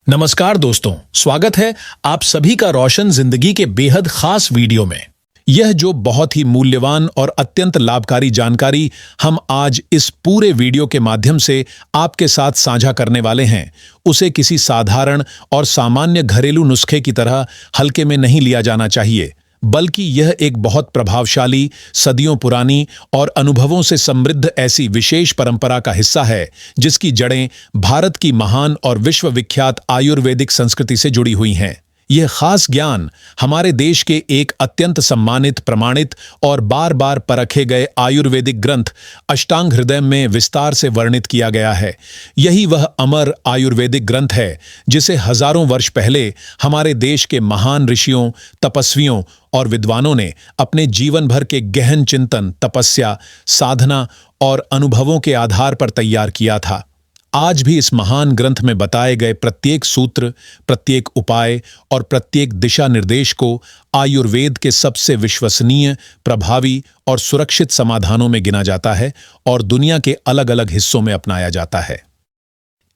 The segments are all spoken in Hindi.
नमस्कार दोस्तों, स्वागत है आप सभी का रोशन जिंदगी के बेहद खास वीडियो में। यह जो बहुत ही मूल्यवान और अत्यंत लाभकारी जानकारी हम आज इस पूरे वीडियो के माध्यम से आपके साथ साझा करने वाले हैं, उसे किसी साधारण और सामान्य घरेलू नुस्खे की तरह हल्के में नहीं लिया जाना चाहिए, बल्कि यह एक बहुत प्रभावशाली, सदियों पुरानी और अनुभवों से समृद्ध ऐसी विशेष परंपरा का हिस्सा है जिसकी जड़ें भारत की महान और विश्वविख्यात आयुर्वेदिक संस्कृति से जुड़ी हुई हैं। यह खास ज्ञान हमारे देश के एक अत्यंत सम्मानित, प्रमाणित और बार बार परखे गए आयुर्वेदिक ग्रंथ अष्टांग हृदय में विस्तार से वर्णित किया गया है। यही वह अमर आयुर्वेदिक ग्रंथ है जिसे हजारों वर्ष पहले हमारे देश के महान ऋषियों, तपस्वियों और विद्वानों ने अपने जीवन भर के गहन चिंतन, तपस्या, साधना और अनुभवों के आधार पर तैयार किया था। आज भी इस महान ग्रंथ में बताए गए प्रत्येक सूत्र, प्रत्येक उपाय और प्रत्येक दिशा निर्देश को आयुर्वेद के सबसे विश्वसनीय, प्रभावी और सुरक्षित समाधानों में गिना जाता है और दुनिया के अलग अलग हिस्सों में अपनाया जाता है।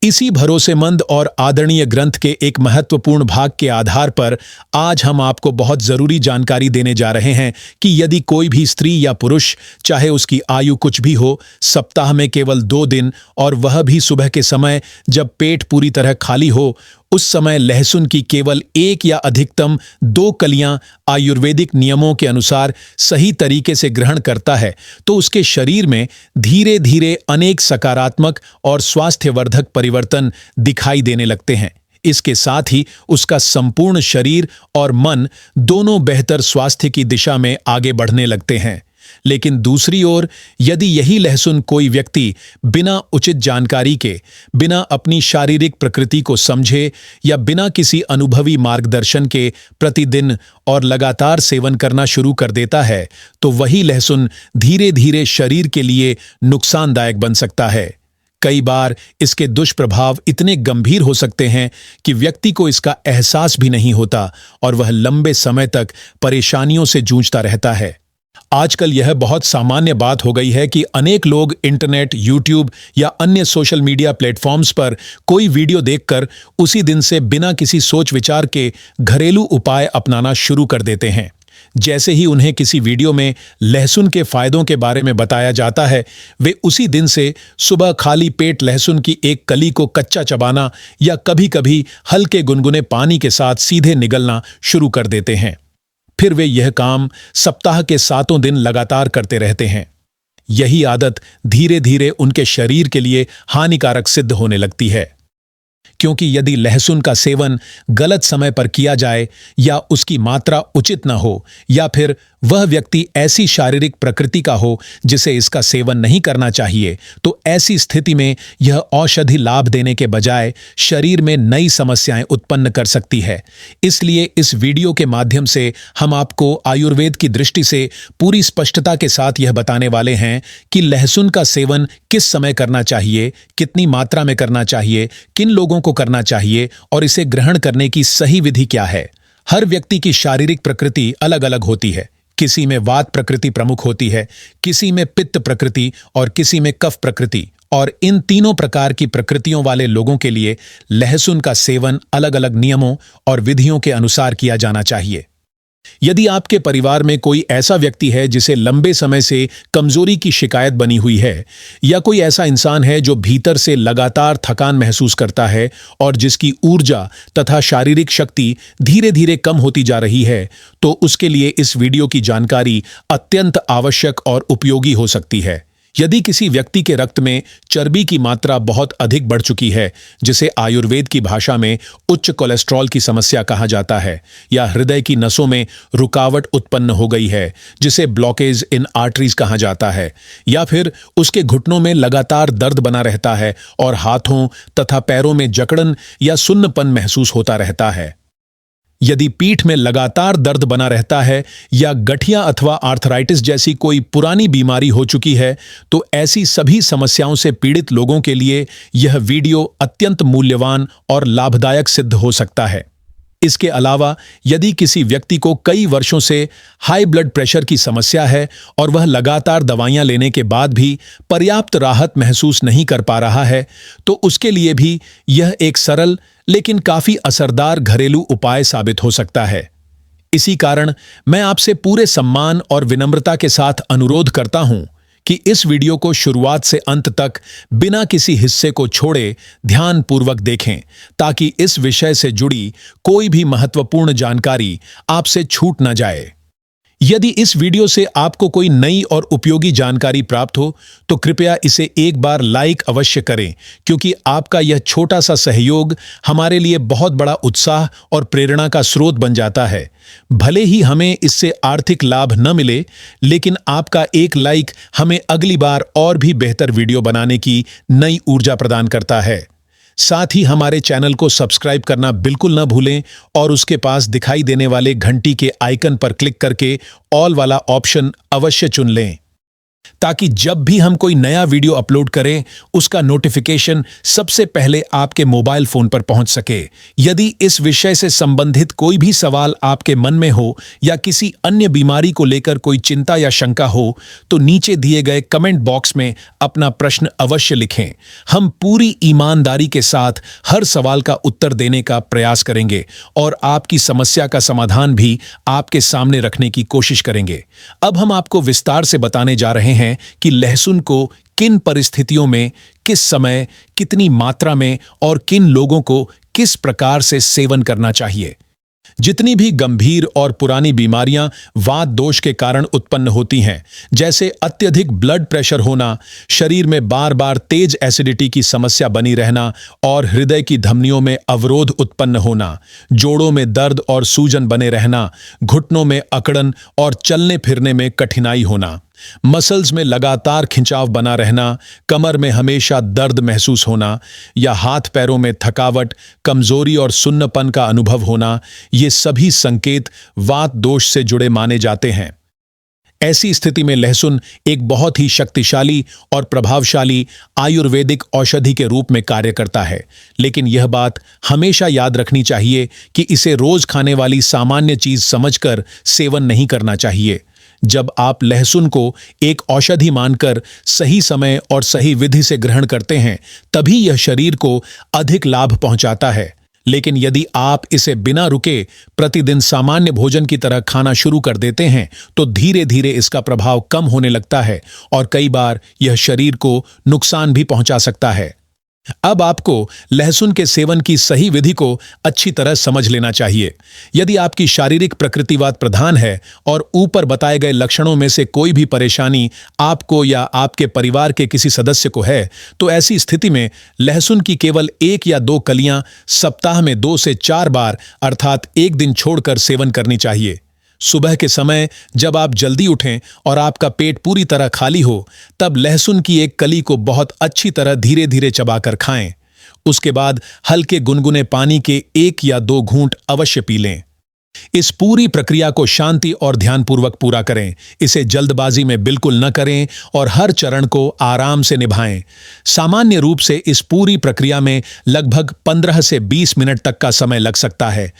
इसी भरोसेमंद और आदरणीय ग्रंथ के एक महत्वपूर्ण भाग के आधार पर आज हम आपको बहुत जरूरी जानकारी देने जा रहे हैं कि यदि कोई भी स्त्री या पुरुष, चाहे उसकी आयु कुछ भी हो, सप्ताह में केवल 2 दिन और वह भी सुबह के समय जब पेट पूरी तरह खाली हो, उस समय लहसुन की केवल 1 या अधिकतम 2 कलियां आयुर्वेदिक नियमों के अनुसार सही तरीके से ग्रहण करता है, तो उसके शरीर में धीरे धीरे अनेक सकारात्मक और स्वास्थ्यवर्धक परिवर्तन दिखाई देने लगते हैं। इसके साथ ही उसका संपूर्ण शरीर और मन दोनों बेहतर स्वास्थ्य की दिशा में आगे बढ़ने लगते हैं। लेकिन दूसरी ओर, यदि यही लहसुन कोई व्यक्ति बिना उचित जानकारी के, बिना अपनी शारीरिक प्रकृति को समझे या बिना किसी अनुभवी मार्गदर्शन के प्रतिदिन और लगातार सेवन करना शुरू कर देता है, तो वही लहसुन धीरे धीरे शरीर के लिए नुकसानदायक बन सकता है। कई बार इसके दुष्प्रभाव इतने गंभीर हो सकते हैं कि व्यक्ति को इसका एहसास भी नहीं होता और वह लंबे समय तक परेशानियों से जूझता रहता है। आजकल यह बहुत सामान्य बात हो गई है कि अनेक लोग इंटरनेट, यूट्यूब या अन्य सोशल मीडिया प्लेटफॉर्म्स पर कोई वीडियो देखकर उसी दिन से बिना किसी सोच विचार के घरेलू उपाय अपनाना शुरू कर देते हैं। जैसे ही उन्हें किसी वीडियो में लहसुन के फायदों के बारे में बताया जाता है, वे उसी दिन से सुबह खाली पेट लहसुन की एक कली को कच्चा चबाना या कभी-कभी हल्के गुनगुने पानी के साथ सीधे निगलना शुरू कर देते हैं। फिर वे यह काम सप्ताह के 7 दिन लगातार करते रहते हैं। यही आदत धीरे धीरे उनके शरीर के लिए हानिकारक सिद्ध होने लगती है, क्योंकि यदि लहसुन का सेवन गलत समय पर किया जाए या उसकी मात्रा उचित न हो, या फिर वह व्यक्ति ऐसी शारीरिक प्रकृति का हो जिसे इसका सेवन नहीं करना चाहिए, तो ऐसी स्थिति में यह औषधि लाभ देने के बजाय शरीर में नई समस्याएं उत्पन्न कर सकती है। इसलिए इस वीडियो के माध्यम से हम आपको आयुर्वेद की दृष्टि से पूरी स्पष्टता के साथ यह बताने वाले हैं कि लहसुन का सेवन किस समय करना चाहिए, कितनी मात्रा में करना चाहिए, किन लोगों को करना चाहिए और इसे ग्रहण करने की सही विधि क्या है। हर व्यक्ति की शारीरिक प्रकृति अलग अलग होती है। किसी में वात प्रकृति प्रमुख होती है, किसी में पित्त प्रकृति और किसी में कफ प्रकृति, और इन तीनों प्रकार की प्रकृतियों वाले लोगों के लिए लहसुन का सेवन अलग अलग नियमों और विधियों के अनुसार किया जाना चाहिए। यदि आपके परिवार में कोई ऐसा व्यक्ति है जिसे लंबे समय से कमजोरी की शिकायत बनी हुई है, या कोई ऐसा इंसान है जो भीतर से लगातार थकान महसूस करता है और जिसकी ऊर्जा तथा शारीरिक शक्ति धीरे धीरे कम होती जा रही है, तो उसके लिए इस वीडियो की जानकारी अत्यंत आवश्यक और उपयोगी हो सकती है। यदि किसी व्यक्ति के रक्त में चर्बी की मात्रा बहुत अधिक बढ़ चुकी है, जिसे आयुर्वेद की भाषा में उच्च कोलेस्ट्रॉल की समस्या कहा जाता है, या हृदय की नसों में रुकावट उत्पन्न हो गई है, जिसे ब्लॉकेज इन आर्टरीज कहा जाता है, या फिर उसके घुटनों में लगातार दर्द बना रहता है और हाथों तथा पैरों में जकड़न या सुन्नपन महसूस होता रहता है, यदि पीठ में लगातार दर्द बना रहता है या गठिया अथवा आर्थराइटिस जैसी कोई पुरानी बीमारी हो चुकी है, तो ऐसी सभी समस्याओं से पीड़ित लोगों के लिए यह वीडियो अत्यंत मूल्यवान और लाभदायक सिद्ध हो सकता है। इसके अलावा यदि किसी व्यक्ति को कई वर्षों से हाई ब्लड प्रेशर की समस्या है और वह लगातार दवाइयां लेने के बाद भी पर्याप्त राहत महसूस नहीं कर पा रहा है, तो उसके लिए भी यह एक सरल लेकिन काफी असरदार घरेलू उपाय साबित हो सकता है। इसी कारण मैं आपसे पूरे सम्मान और विनम्रता के साथ अनुरोध करता हूं कि इस वीडियो को शुरुआत से अंत तक बिना किसी हिस्से को छोड़े ध्यानपूर्वक देखें, ताकि इस विषय से जुड़ी कोई भी महत्वपूर्ण जानकारी आपसे छूट न जाए। यदि इस वीडियो से आपको कोई नई और उपयोगी जानकारी प्राप्त हो तो कृपया इसे एक बार लाइक अवश्य करें, क्योंकि आपका यह छोटा सा सहयोग हमारे लिए बहुत बड़ा उत्साह और प्रेरणा का स्रोत बन जाता है। भले ही हमें इससे आर्थिक लाभ न मिले, लेकिन आपका एक लाइक हमें अगली बार और भी बेहतर वीडियो बनाने की नई ऊर्जा प्रदान करता है। साथ ही हमारे चैनल को सब्सक्राइब करना बिल्कुल न भूलें और उसके पास दिखाई देने वाले घंटी के आइकन पर क्लिक करके ऑल वाला ऑप्शन अवश्य चुन लें, ताकि जब भी हम कोई नया वीडियो अपलोड करें उसका नोटिफिकेशन सबसे पहले आपके मोबाइल फोन पर पहुंच सके। यदि इस विषय से संबंधित कोई भी सवाल आपके मन में हो या किसी अन्य बीमारी को लेकर कोई चिंता या शंका हो, तो नीचे दिए गए कमेंट बॉक्स में अपना प्रश्न अवश्य लिखें। हम पूरी ईमानदारी के साथ हर सवाल का उत्तर देने का प्रयास करेंगे और आपकी समस्या का समाधान भी आपके सामने रखने की कोशिश करेंगे। अब हम आपको विस्तार से बताने जा रहे हैं कि लहसुन को किन परिस्थितियों में, किस समय, कितनी मात्रा में और किन लोगों को किस प्रकार से सेवन करना चाहिए। जितनी भी गंभीर और पुरानी बीमारियां वात दोष के कारण उत्पन्न होती हैं, जैसे अत्यधिक ब्लड प्रेशर होना, शरीर में बार बार तेज एसिडिटी की समस्या बनी रहना और हृदय की धमनियों में अवरोध उत्पन्न होना, जोड़ों में दर्द और सूजन बने रहना, घुटनों में अकड़न और चलने फिरने में कठिनाई होना, मसल्स में लगातार खिंचाव बना रहना, कमर में हमेशा दर्द महसूस होना या हाथ पैरों में थकावट, कमजोरी और सुन्नपन का अनुभव होना, ये सभी संकेत वात दोष से जुड़े माने जाते हैं। ऐसी स्थिति में लहसुन एक बहुत ही शक्तिशाली और प्रभावशाली आयुर्वेदिक औषधि के रूप में कार्य करता है, लेकिन यह बात हमेशा याद रखनी चाहिए कि इसे रोज खाने वाली सामान्य चीज समझकर सेवन नहीं करना चाहिए। जब आप लहसुन को एक औषधि मानकर सही समय और सही विधि से ग्रहण करते हैं, तभी यह शरीर को अधिक लाभ पहुंचाता है। लेकिन यदि आप इसे बिना रुके प्रतिदिन सामान्य भोजन की तरह खाना शुरू कर देते हैं, तो धीरे धीरे इसका प्रभाव कम होने लगता है और कई बार यह शरीर को नुकसान भी पहुंचा सकता है। अब आपको लहसुन के सेवन की सही विधि को अच्छी तरह समझ लेना चाहिए। यदि आपकी शारीरिक प्रकृतिवाद प्रधान है और ऊपर बताए गए लक्षणों में से कोई भी परेशानी आपको या आपके परिवार के किसी सदस्य को है, तो ऐसी स्थिति में लहसुन की केवल 1 या 2 कलियां सप्ताह में 2 से 4 बार अर्थात एक दिन छोड़कर सेवन करनी चाहिए। सुबह के समय जब आप जल्दी उठें और आपका पेट पूरी तरह खाली हो, तब लहसुन की एक कली को बहुत अच्छी तरह धीरे धीरे चबाकर खाएं। उसके बाद हल्के गुनगुने पानी के 1 या 2 घूंट अवश्य पी लें। इस पूरी प्रक्रिया को शांति और ध्यानपूर्वक पूरा करें। इसे जल्दबाजी में बिल्कुल न करें और हर चरण को आराम से निभाएं। सामान्य रूप से इस पूरी प्रक्रिया में लगभग 15 से 20 मिनट तक का समय लग सकता है।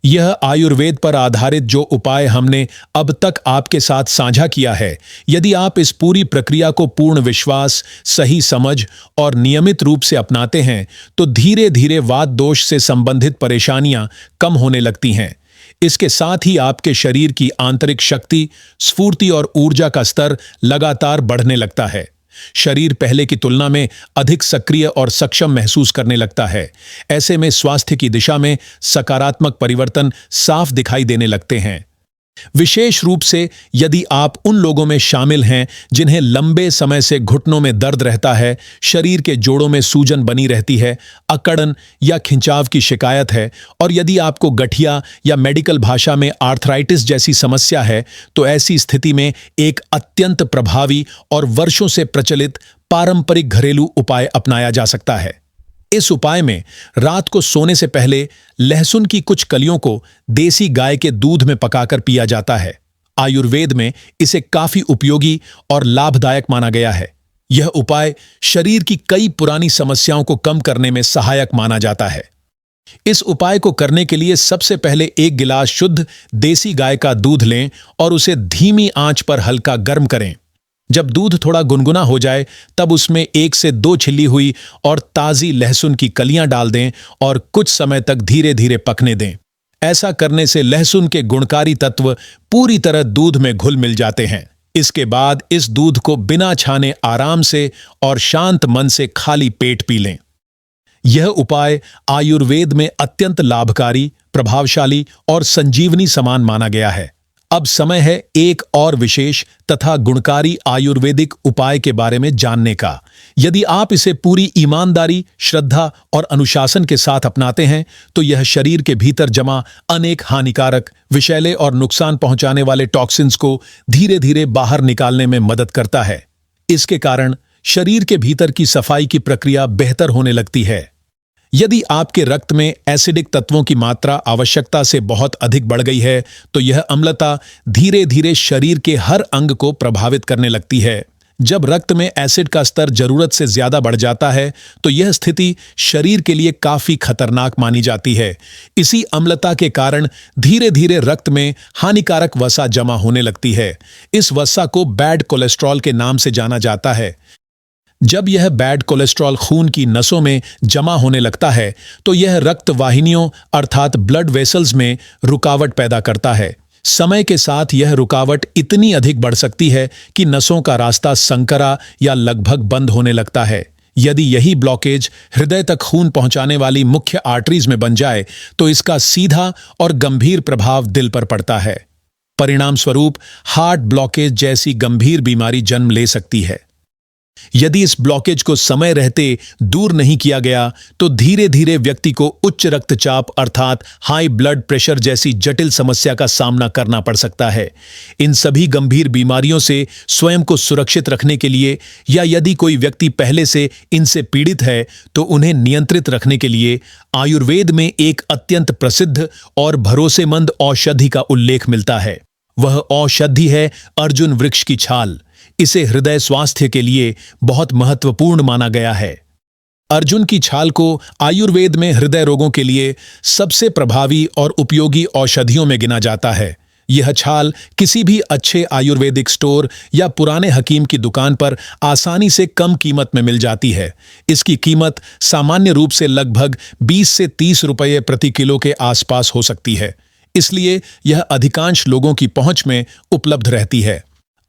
यह आयुर्वेद पर आधारित जो उपाय हमने अब तक आपके साथ साझा किया है, यदि आप इस पूरी प्रक्रिया को पूर्ण विश्वास, सही समझ और नियमित रूप से अपनाते हैं, तो धीरे धीरे वात दोष से संबंधित परेशानियां कम होने लगती हैं। इसके साथ ही आपके शरीर की आंतरिक शक्ति, स्फूर्ति और ऊर्जा का स्तर लगातार बढ़ने लगता है। शरीर पहले की तुलना में अधिक सक्रिय और सक्षम महसूस करने लगता है। ऐसे में स्वास्थ्य की दिशा में सकारात्मक परिवर्तन साफ दिखाई देने लगते हैं। विशेष रूप से यदि आप उन लोगों में शामिल हैं जिन्हें लंबे समय से घुटनों में दर्द रहता है, शरीर के जोड़ों में सूजन बनी रहती है, अकड़न या खिंचाव की शिकायत है, और यदि आपको गठिया या मेडिकल भाषा में आर्थराइटिस जैसी समस्या है, तो ऐसी स्थिति में एक अत्यंत प्रभावी और वर्षों से प्रचलित पारंपरिक घरेलू उपाय अपनाया जा सकता है। इस उपाय में रात को सोने से पहले लहसुन की कुछ कलियों को देसी गाय के दूध में पकाकर पिया जाता है। आयुर्वेद में इसे काफी उपयोगी और लाभदायक माना गया है। यह उपाय शरीर की कई पुरानी समस्याओं को कम करने में सहायक माना जाता है। इस उपाय को करने के लिए सबसे पहले एक गिलास शुद्ध देसी गाय का दूध लें और उसे धीमी आंच पर हल्का गर्म करें। जब दूध थोड़ा गुनगुना हो जाए तब उसमें 1 से 2 छिली हुई और ताजी लहसुन की कलियां डाल दें और कुछ समय तक धीरे धीरे पकने दें। ऐसा करने से लहसुन के गुणकारी तत्व पूरी तरह दूध में घुल मिल जाते हैं। इसके बाद इस दूध को बिना छाने आराम से और शांत मन से खाली पेट पी लें। यह उपाय आयुर्वेद में अत्यंत लाभकारी, प्रभावशाली और संजीवनी समान माना गया है। अब समय है एक और विशेष तथा गुणकारी आयुर्वेदिक उपाय के बारे में जानने का। यदि आप इसे पूरी ईमानदारी, श्रद्धा और अनुशासन के साथ अपनाते हैं तो यह शरीर के भीतर जमा अनेक हानिकारक, विषैले और नुकसान पहुंचाने वाले टॉक्सिन्स को धीरे धीरे बाहर निकालने में मदद करता है। इसके कारण शरीर के भीतर की सफाई की प्रक्रिया बेहतर होने लगती है। यदि आपके रक्त में एसिडिक तत्वों की मात्रा आवश्यकता से बहुत अधिक बढ़ गई है तो यह अम्लता धीरे धीरे शरीर के हर अंग को प्रभावित करने लगती है। जब रक्त में एसिड का स्तर जरूरत से ज्यादा बढ़ जाता है तो यह स्थिति शरीर के लिए काफी खतरनाक मानी जाती है। इसी अम्लता के कारण धीरे धीरे रक्त में हानिकारक वसा जमा होने लगती है। इस वसा को बैड कोलेस्ट्रॉल के नाम से जाना जाता है। जब यह बैड कोलेस्ट्रॉल खून की नसों में जमा होने लगता है तो यह रक्त वाहिनियों अर्थात ब्लड वेसल्स में रुकावट पैदा करता है। समय के साथ यह रुकावट इतनी अधिक बढ़ सकती है कि नसों का रास्ता संकरा या लगभग बंद होने लगता है। यदि यही ब्लॉकेज हृदय तक खून पहुंचाने वाली मुख्य आर्टरीज में बन जाए तो इसका सीधा और गंभीर प्रभाव दिल पर पड़ता है। परिणाम स्वरूप हार्ट ब्लॉकेज जैसी गंभीर बीमारी जन्म ले सकती है। यदि इस ब्लॉकेज को समय रहते दूर नहीं किया गया तो धीरे धीरे व्यक्ति को उच्च रक्तचाप अर्थात हाई ब्लड प्रेशर जैसी जटिल समस्या का सामना करना पड़ सकता है। इन सभी गंभीर बीमारियों से स्वयं को सुरक्षित रखने के लिए या यदि कोई व्यक्ति पहले से इनसे पीड़ित है तो उन्हें नियंत्रित रखने के लिए आयुर्वेद में एक अत्यंत प्रसिद्ध और भरोसेमंद औषधि का उल्लेख मिलता है। वह औषधि है अर्जुन वृक्ष की छाल। इसे हृदय स्वास्थ्य के लिए बहुत महत्वपूर्ण माना गया है। अर्जुन की छाल को आयुर्वेद में हृदय रोगों के लिए सबसे प्रभावी और उपयोगी औषधियों में गिना जाता है। यह छाल किसी भी अच्छे आयुर्वेदिक स्टोर या पुराने हकीम की दुकान पर आसानी से कम कीमत में मिल जाती है। इसकी कीमत सामान्य रूप से लगभग 20 से 30 रुपये प्रति किलो के आसपास हो सकती है, इसलिए यह अधिकांश लोगों की पहुंच में उपलब्ध रहती है।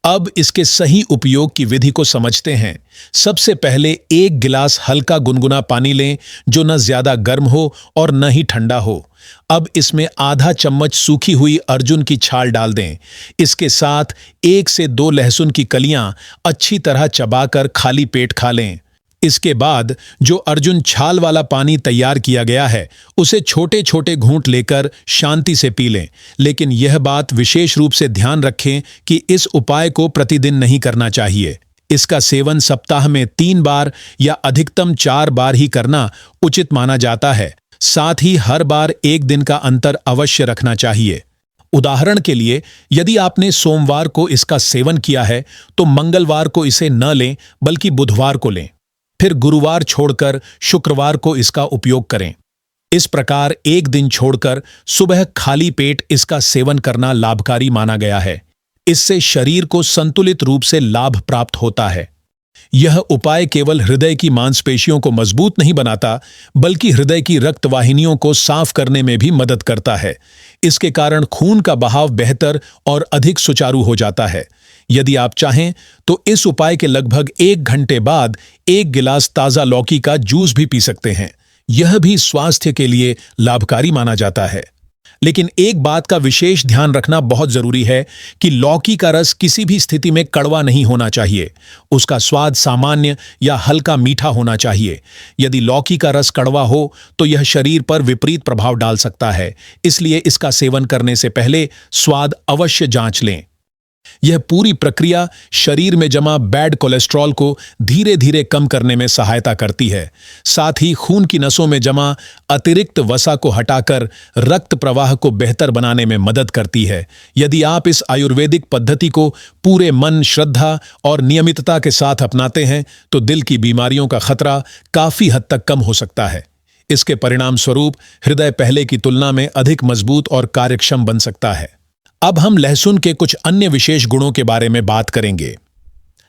अब इसके सही उपयोग की विधि को समझते हैं। सबसे पहले एक गिलास हल्का गुनगुना पानी लें जो न ज्यादा गर्म हो और न ही ठंडा हो। अब इसमें आधा चम्मच सूखी हुई अर्जुन की छाल डाल दें। इसके साथ 1 से 2 लहसुन की कलियां अच्छी तरह चबाकर खाली पेट खा लें। इसके बाद जो अर्जुन छाल वाला पानी तैयार किया गया है उसे छोटे छोटे घूंट लेकर शांति से पी लें। लेकिन यह बात विशेष रूप से ध्यान रखें कि इस उपाय को प्रतिदिन नहीं करना चाहिए। इसका सेवन सप्ताह में 3 बार या अधिकतम 4 बार ही करना उचित माना जाता है। साथ ही हर बार 1 दिन का अंतर अवश्य रखना चाहिए। उदाहरण के लिए यदि आपने सोमवार को इसका सेवन किया है तो मंगलवार को इसे न लें बल्कि बुधवार को लें। फिर गुरुवार छोड़कर शुक्रवार को इसका उपयोग करें। इस प्रकार 1 दिन छोड़कर सुबह खाली पेट इसका सेवन करना लाभकारी माना गया है। इससे शरीर को संतुलित रूप से लाभ प्राप्त होता है। यह उपाय केवल हृदय की मांसपेशियों को मजबूत नहीं बनाता बल्कि हृदय की रक्त वाहिनियों को साफ करने में भी मदद करता है। इसके कारण खून का बहाव बेहतर और अधिक सुचारू हो जाता है। यदि आप चाहें तो इस उपाय के लगभग 1 घंटे बाद 1 गिलास ताजा लौकी का जूस भी पी सकते हैं। यह भी स्वास्थ्य के लिए लाभकारी माना जाता है। लेकिन एक बात का विशेष ध्यान रखना बहुत जरूरी है कि लौकी का रस किसी भी स्थिति में कड़वा नहीं होना चाहिए। उसका स्वाद सामान्य या हल्का मीठा होना चाहिए। यदि लौकी का रस कड़वा हो तो यह शरीर पर विपरीत प्रभाव डाल सकता है। इसलिए इसका सेवन करने से पहले स्वाद अवश्य जांच लें। यह पूरी प्रक्रिया शरीर में जमा बैड कोलेस्ट्रॉल को धीरे धीरे कम करने में सहायता करती है। साथ ही खून की नसों में जमा अतिरिक्त वसा को हटाकर रक्त प्रवाह को बेहतर बनाने में मदद करती है। यदि आप इस आयुर्वेदिक पद्धति को पूरे मन, श्रद्धा और नियमितता के साथ अपनाते हैं तो दिल की बीमारियों का खतरा काफी हद तक कम हो सकता है। इसके परिणाम स्वरूप हृदय पहले की तुलना में अधिक मजबूत और कार्यक्षम बन सकता है। अब हम लहसुन के कुछ अन्य विशेष गुणों के बारे में बात करेंगे।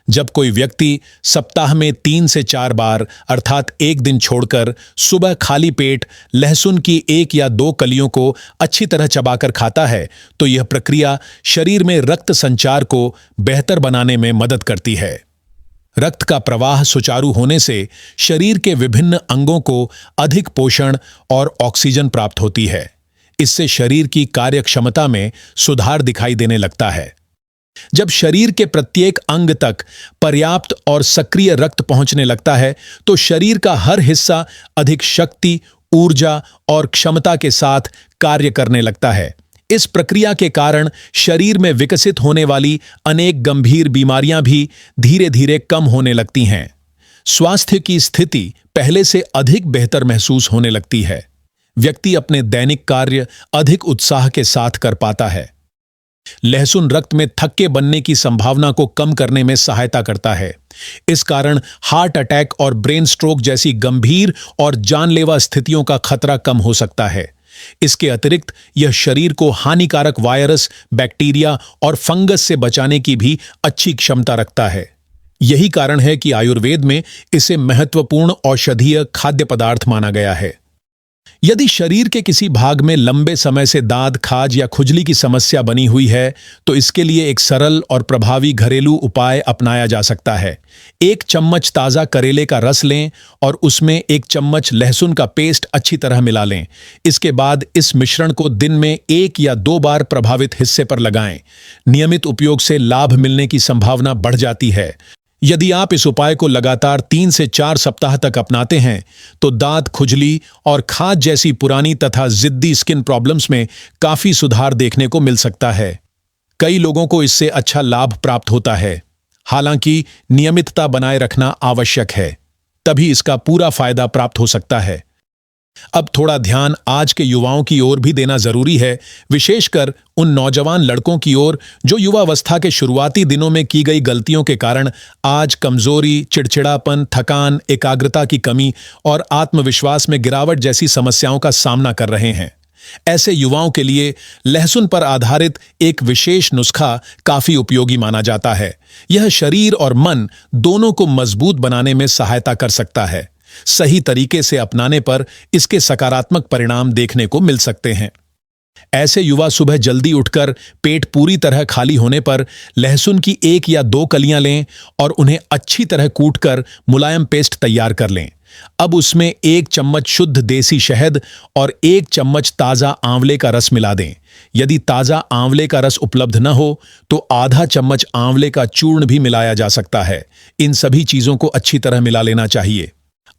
जब कोई व्यक्ति सप्ताह में 3 से 4 बार अर्थात एक दिन छोड़कर सुबह खाली पेट लहसुन की 1 या 2 कलियों को अच्छी तरह चबाकर खाता है, तो यह प्रक्रिया शरीर में रक्त संचार को बेहतर बनाने में मदद करती है। रक्त का प्रवाह सुचारू होने से शरीर के विभिन्न अंगों को अधिक पोषण और ऑक्सीजन प्राप्त होती है। इससे शरीर की कार्यक्षमता में सुधार दिखाई देने लगता है। जब शरीर के प्रत्येक अंग तक पर्याप्त और सक्रिय रक्त पहुंचने लगता है, तो शरीर का हर हिस्सा अधिक शक्ति, ऊर्जा और क्षमता के साथ कार्य करने लगता है। इस प्रक्रिया के कारण शरीर में विकसित होने वाली अनेक गंभीर बीमारियां भी धीरे धीरे कम होने लगती हैं। स्वास्थ्य की स्थिति पहले से अधिक बेहतर महसूस होने लगती है। व्यक्ति अपने दैनिक कार्य अधिक उत्साह के साथ कर पाता है। लहसुन रक्त में थक्के बनने की संभावना को कम करने में सहायता करता है। इस कारण हार्ट अटैक और ब्रेन स्ट्रोक जैसी गंभीर और जानलेवा स्थितियों का खतरा कम हो सकता है। इसके अतिरिक्त यह शरीर को हानिकारक वायरस, बैक्टीरिया और फंगस से बचाने की भी अच्छी क्षमता रखता है। यही कारण है कि आयुर्वेद में इसे महत्वपूर्ण औषधीय खाद्य पदार्थ माना गया है। यदि शरीर के किसी भाग में लंबे समय से दाद, खाज या खुजली की समस्या बनी हुई है, तो इसके लिए एक सरल और प्रभावी घरेलू उपाय अपनाया जा सकता है। 1 चम्मच ताज़ा करेले का रस लें और उसमें 1 चम्मच लहसुन का पेस्ट अच्छी तरह मिला लें। इसके बाद इस मिश्रण को दिन में 1 या 2 बार प्रभावित हिस्से पर लगाएं। नियमित उपयोग से लाभ मिलने की संभावना बढ़ जाती है। यदि आप इस उपाय को लगातार 3 से 4 सप्ताह तक अपनाते हैं, तो दांत, खुजली और खाज जैसी पुरानी तथा जिद्दी स्किन प्रॉब्लम्स में काफी सुधार देखने को मिल सकता है। कई लोगों को इससे अच्छा लाभ प्राप्त होता है। हालांकि नियमितता बनाए रखना आवश्यक है, तभी इसका पूरा फायदा प्राप्त हो सकता है। अब थोड़ा ध्यान आज के युवाओं की ओर भी देना जरूरी है, विशेषकर उन नौजवान लड़कों की ओर जो युवावस्था के शुरुआती दिनों में की गई गलतियों के कारण आज कमजोरी, चिड़चिड़ापन, थकान, एकाग्रता की कमी और आत्मविश्वास में गिरावट जैसी समस्याओं का सामना कर रहे हैं। ऐसे युवाओं के लिए लहसुन पर आधारित एक विशेष नुस्खा काफी उपयोगी माना जाता है। यह शरीर और मन दोनों को मजबूत बनाने में सहायता कर सकता है। सही तरीके से अपनाने पर इसके सकारात्मक परिणाम देखने को मिल सकते हैं। ऐसे युवा सुबह जल्दी उठकर पेट पूरी तरह खाली होने पर लहसुन की 1 या 2 कलियां लें और उन्हें अच्छी तरह कूटकर मुलायम पेस्ट तैयार कर लें। अब उसमें 1 चम्मच शुद्ध देसी शहद और 1 चम्मच ताज़ा आंवले का रस मिला दें। यदि ताज़ा आंवले का रस उपलब्ध न हो, तो आधा चम्मच आंवले का चूर्ण भी मिलाया जा सकता है। इन सभी चीज़ों को अच्छी तरह मिला लेना चाहिए।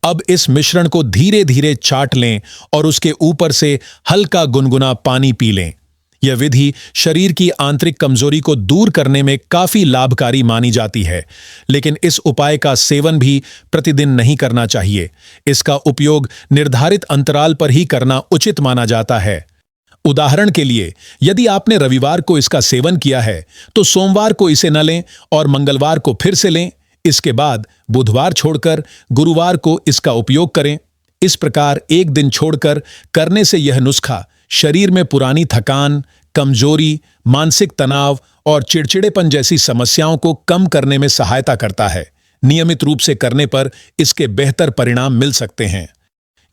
अब इस मिश्रण को धीरे धीरे चाट लें और उसके ऊपर से हल्का गुनगुना पानी पी लें। यह विधि शरीर की आंतरिक कमजोरी को दूर करने में काफी लाभकारी मानी जाती है, लेकिन इस उपाय का सेवन भी प्रतिदिन नहीं करना चाहिए। इसका उपयोग निर्धारित अंतराल पर ही करना उचित माना जाता है। उदाहरण के लिए, यदि आपने रविवार को इसका सेवन किया है, तो सोमवार को इसे न लें और मंगलवार को फिर से लें। इसके बाद बुधवार छोड़कर गुरुवार को इसका उपयोग करें। इस प्रकार एक दिन छोड़कर करने से यह नुस्खा शरीर में पुरानी थकान, कमजोरी, मानसिक तनाव और चिड़चिड़ेपन जैसी समस्याओं को कम करने में सहायता करता है। नियमित रूप से करने पर इसके बेहतर परिणाम मिल सकते हैं।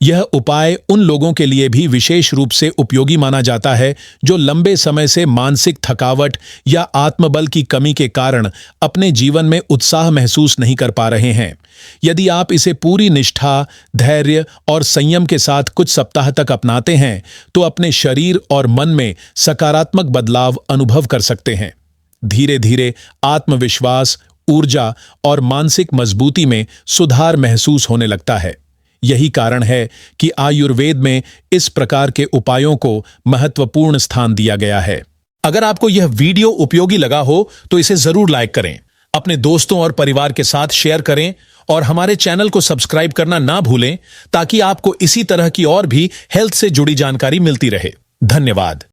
यह उपाय उन लोगों के लिए भी विशेष रूप से उपयोगी माना जाता है जो लंबे समय से मानसिक थकावट या आत्मबल की कमी के कारण अपने जीवन में उत्साह महसूस नहीं कर पा रहे हैं। यदि आप इसे पूरी निष्ठा, धैर्य और संयम के साथ कुछ सप्ताह तक अपनाते हैं, तो अपने शरीर और मन में सकारात्मक बदलाव अनुभव कर सकते हैं। धीरे धीरे आत्मविश्वास, ऊर्जा और मानसिक मजबूती में सुधार महसूस होने लगता है। यही कारण है कि आयुर्वेद में इस प्रकार के उपायों को महत्वपूर्ण स्थान दिया गया है। अगर आपको यह वीडियो उपयोगी लगा हो तो इसे जरूर लाइक करें, अपने दोस्तों और परिवार के साथ शेयर करें और हमारे चैनल को सब्सक्राइब करना ना भूलें, ताकि आपको इसी तरह की और भी हेल्थ से जुड़ी जानकारी मिलती रहे। धन्यवाद।